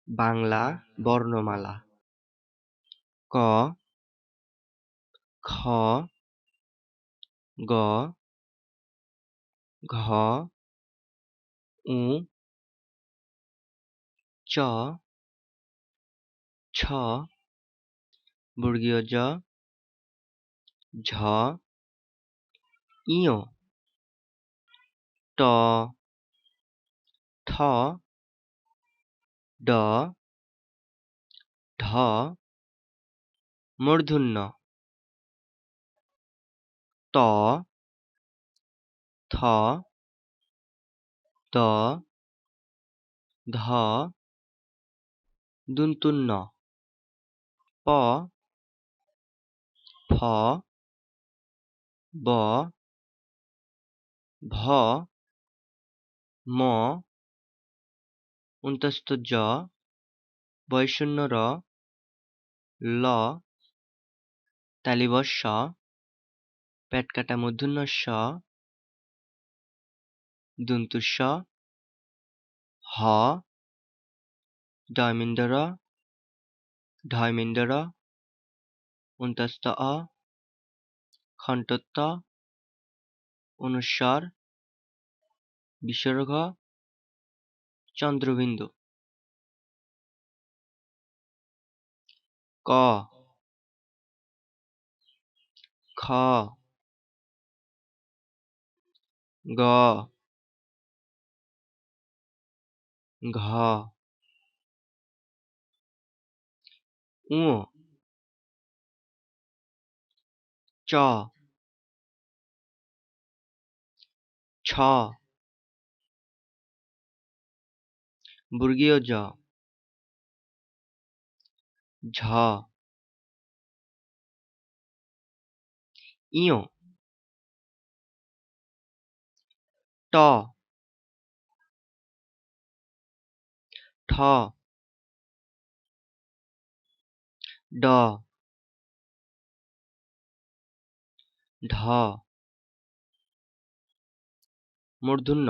বাংলা বর্ণমালা ক, খ, গ, ঘ, উ, চ, ছ, বর্গীয় জ, ঝ, ঞ, ট, ঠ, ড, ঢ, মূর্ধন্য ত, থ, দ, ধ, দন্ত্যু ন, প, ফ, ব, ভ, ম, জ, বয়শূন্য র, ল, তালিবস্ স, পেটকাটা মূর্ধন্য স, দন্ত্যু স, হ, ডয়মিন্দ র, ঢয়মিন্দ র, অ, খন্টোত্ত, অনুস্বার, বিসর্গ, চন্দ্রবিন্দু। ক, খ, গ, ঘ, ঙ, চ, ছ, বর্গীয় জ, ঝ, ঞ, ট, ঠ, ড, ঢ, মূর্ধন্য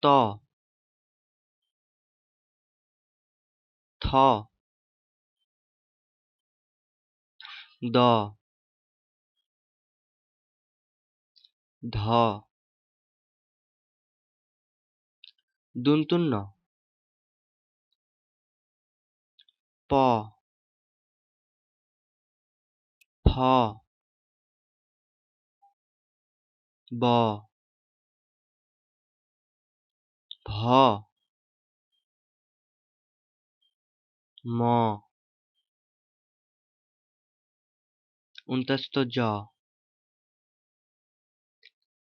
ত, থ, দ, ধ, দন্ত্যু ন, প, ফ, ব, ভ, ম, জ,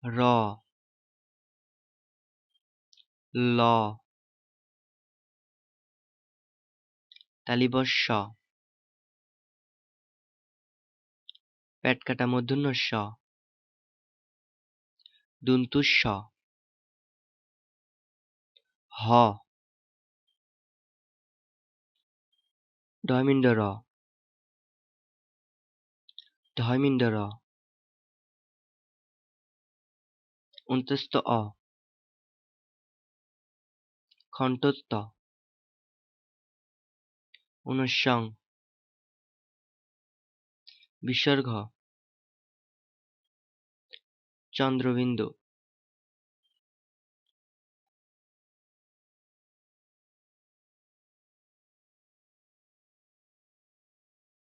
র, ল, তালিবস্ স, পেটকাটা মূর্ধন্য স, দন্ত্যু স, হ, ডয়মিন্দ র, ঢয়মিন্দ র, অ, খন্টোত্ত, অনুস্বাং, বিসর্গ, চন্দ্রবিন্দু।